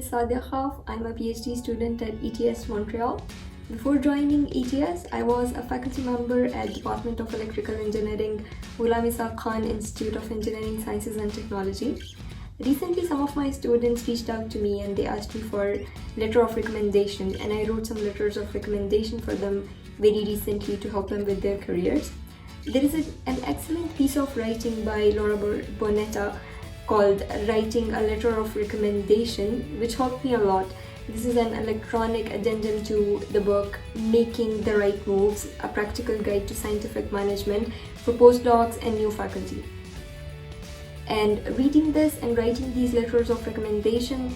is Sadia Khaf. I'm a PhD student at ETS Montreal. Before joining ETS, I was a faculty member at Department of Electrical Engineering, Ghulam Ishaq Khan Institute of Engineering Sciences and Technology. Recently, some of my students reached out to me and they asked me for letter of recommendation, and I wrote some letters of recommendation for them very recently to help them with their careers. There is an excellent piece of writing by Laura Bonetta called Writing a Letter of Recommendation, which helped me a lot. This is an electronic addendum to the book Making the Right Moves, a practical guide to scientific management for postdocs and new faculty. And reading this and writing these letters of recommendation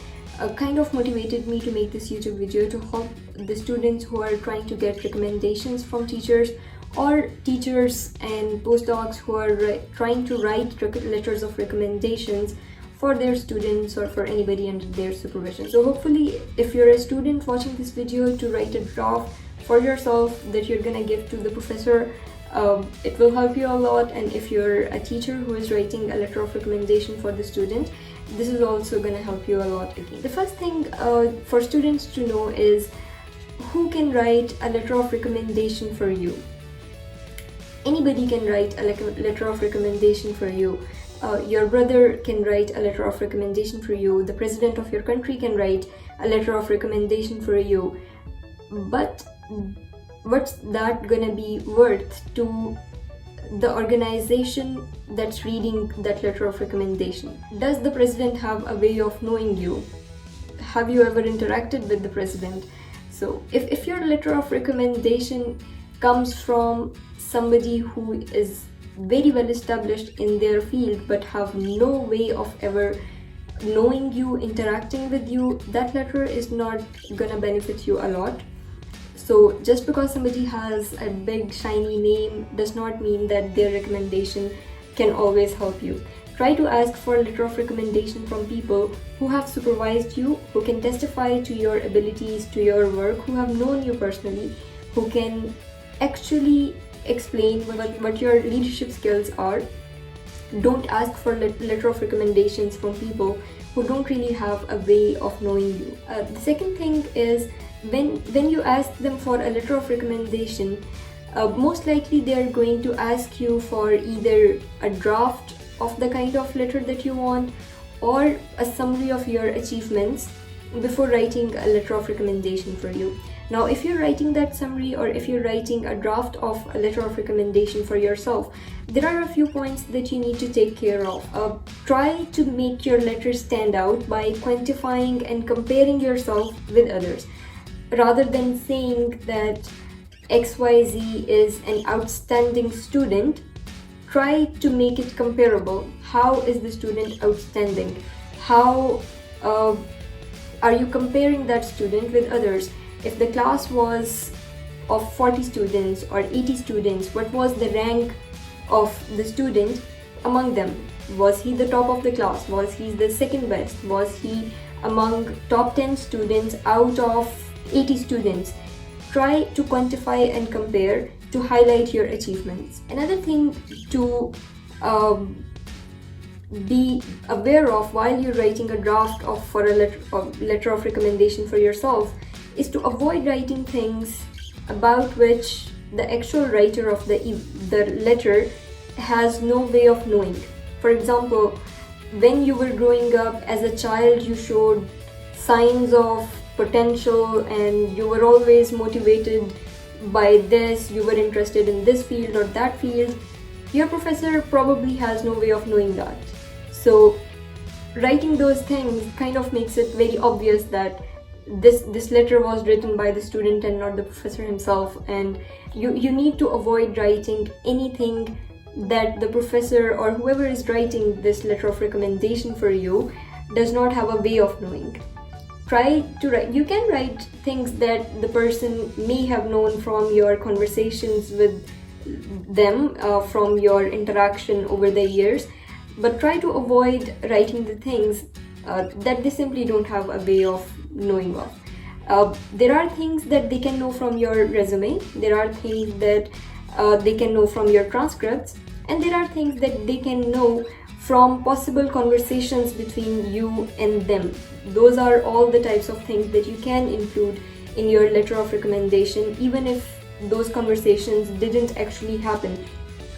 kind of motivated me to make this YouTube video to help the students who are trying to get recommendations from teachers, or teachers and postdocs who are trying to write letters of recommendations for their students or for anybody under their supervision. So hopefully, if you're a student watching this video, to write a draft for yourself that you're gonna give to the professor, it will help you a lot. And if you're a teacher who is writing a letter of recommendation for the student, this is also gonna help you a lot again. The first thing for students to know is who can write a letter of recommendation for you. Anybody can write a letter of recommendation for you. Your brother can write a letter of recommendation for you. The president of your country can write a letter of recommendation for you. But what's that gonna be worth to the organization that's reading that letter of recommendation? Does the president have a way of knowing you? Have you ever interacted with the president? So if your letter of recommendation comes from somebody who is very well established in their field but have no way of ever knowing you, interacting with you, that letter is not gonna benefit you a lot. So just because somebody has a big shiny name does not mean that their recommendation can always help you. Try to ask for a letter of recommendation from people who have supervised you, who can testify to your abilities, to your work, who have known you personally, who can actually explain what your leadership skills are. Don't ask for letter of recommendations from people who don't really have a way of knowing you. The second thing is, when you ask them for a letter of recommendation, most likely they are going to ask you for either a draft of the kind of letter that you want or a summary of your achievements before writing a letter of recommendation for you. Now, if you're writing that summary or if you're writing a draft of a letter of recommendation for yourself, there are a few points that you need to take care of. Try to make your letter stand out by quantifying and comparing yourself with others. Rather than saying that XYZ is an outstanding student, try to make it comparable. How is the student outstanding? How are you comparing that student with others? If the class was of 40 students or 80 students, what was the rank of the student among them? Was he the top of the class? Was he the second best? Was he among top 10 students out of 80 students? Try to quantify and compare to highlight your achievements. Another thing to be aware of while you're writing a draft for a letter of recommendation for yourself is to avoid writing things about which the actual writer of the letter has no way of knowing. For example, when you were growing up as a child, you showed signs of potential and you were always motivated by this, you were interested in this field or that field. Your professor probably has no way of knowing that. So writing those things kind of makes it very obvious that this letter was written by the student and not the professor himself, and you need to avoid writing anything that the professor or whoever is writing this letter of recommendation for you does not have a way of knowing. Try to write, you can write things that the person may have known from your conversations with them, from your interaction over the years, but try to avoid writing the things that they simply don't have a way of knowing of. There are things that they can know from your resume, there are things that they can know from your transcripts, and there are things that they can know from possible conversations between you and them. Those are all the types of things that you can include in your letter of recommendation, even if those conversations didn't actually happen.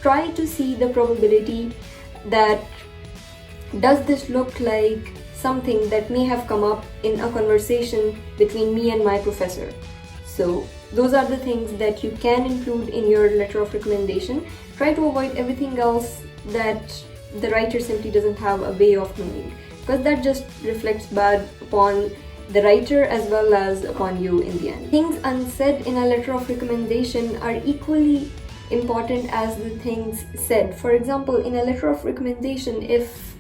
Try to see the probability that does this look like something that may have come up in a conversation between me and my professor. So those are the things that you can include in your letter of recommendation. Try to avoid everything else that the writer simply doesn't have a way of knowing, because that just reflects bad upon the writer as well as upon you in the end. Things unsaid in a letter of recommendation are equally important as the things said. For example, in a letter of recommendation, if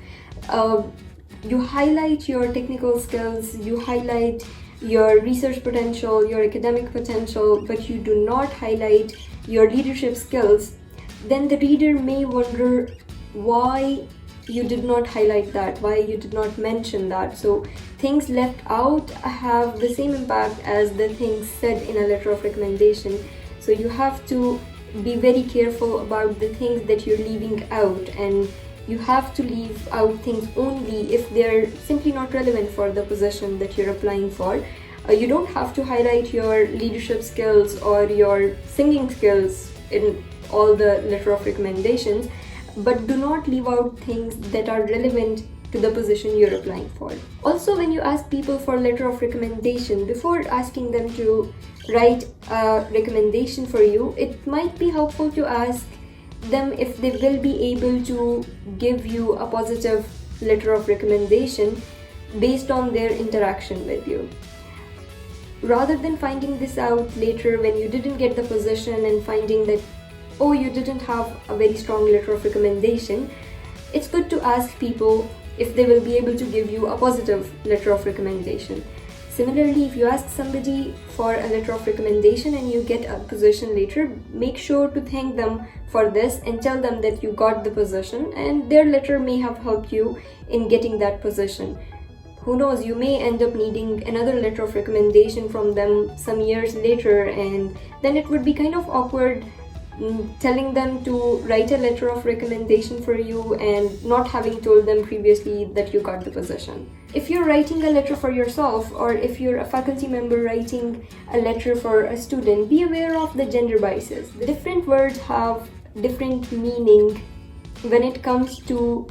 you highlight your technical skills, you highlight your research potential, your academic potential, but you do not highlight your leadership skills, then the reader may wonder why you did not highlight that, why you did not mention that. So things left out have the same impact as the things said in a letter of recommendation. So you have to be very careful about the things that you're leaving out, and you have to leave out things only if they're simply not relevant for the position that you're applying for. You don't have to highlight your leadership skills or your singing skills in all the letter of recommendations, but do not leave out things that are relevant to the position you're applying for. Also, when you ask people for a letter of recommendation, before asking them to write a recommendation for you, it might be helpful to ask them if they will be able to give you a positive letter of recommendation based on their interaction with you. Rather than finding this out later when you didn't get the position and finding that, oh, you didn't have a very strong letter of recommendation, it's good to ask people if they will be able to give you a positive letter of recommendation. Similarly, if you ask somebody for a letter of recommendation and you get a position later, make sure to thank them for this and tell them that you got the position and their letter may have helped you in getting that position. Who knows, you may end up needing another letter of recommendation from them some years later, and then it would be kind of awkward telling them to write a letter of recommendation for you and not having told them previously that you got the position. If you're writing a letter for yourself, or if you're a faculty member writing a letter for a student, be aware of the gender biases. The different words have different meaning when it comes to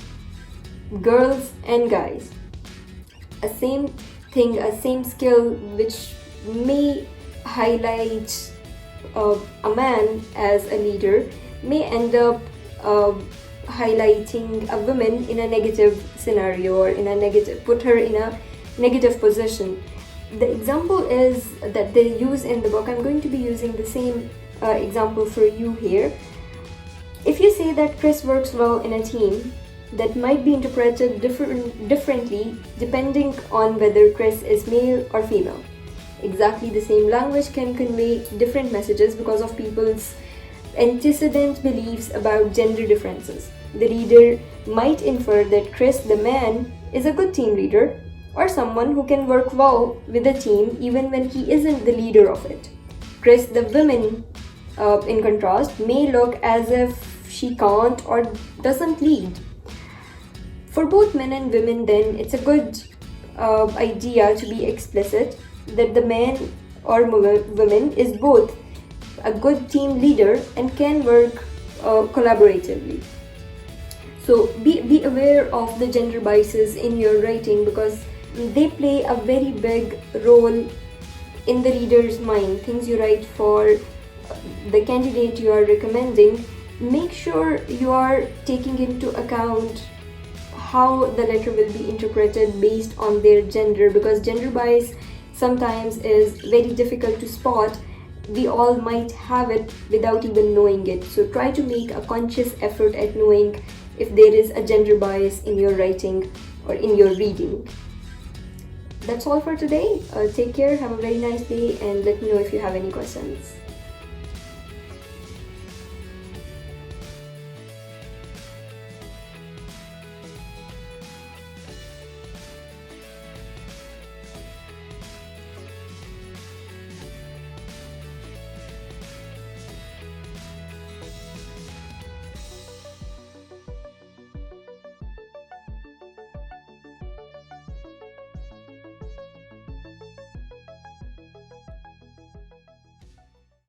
girls and guys. A same thing, a same skill which may highlight a man as a leader may end up highlighting a woman in a negative scenario, or put her in a negative position. The example is that they use in the book. I'm going to be using the same example for you here. If you say that Chris works well in a team, that might be interpreted differently depending on whether Chris is male or female. Exactly the same language can convey different messages because of people's antecedent beliefs about gender differences. The reader might infer that Chris, the man, is a good team leader, or someone who can work well with a team even when he isn't the leader of it. Chris, the woman, in contrast, may look as if she can't or doesn't lead. For both men and women, then, it's a good idea to be explicit that the man or woman is both a good team leader and can work collaboratively. So be aware of the gender biases in your writing, because they play a very big role in the reader's mind. Things you write for the candidate you are recommending, make sure you are taking into account how the letter will be interpreted based on their gender, because gender bias sometimes is very difficult to spot. We all might have it without even knowing it. So try to make a conscious effort at knowing if there is a gender bias in your writing or in your reading. That's all for today. Take care, have a very nice day, and let me know if you have any questions.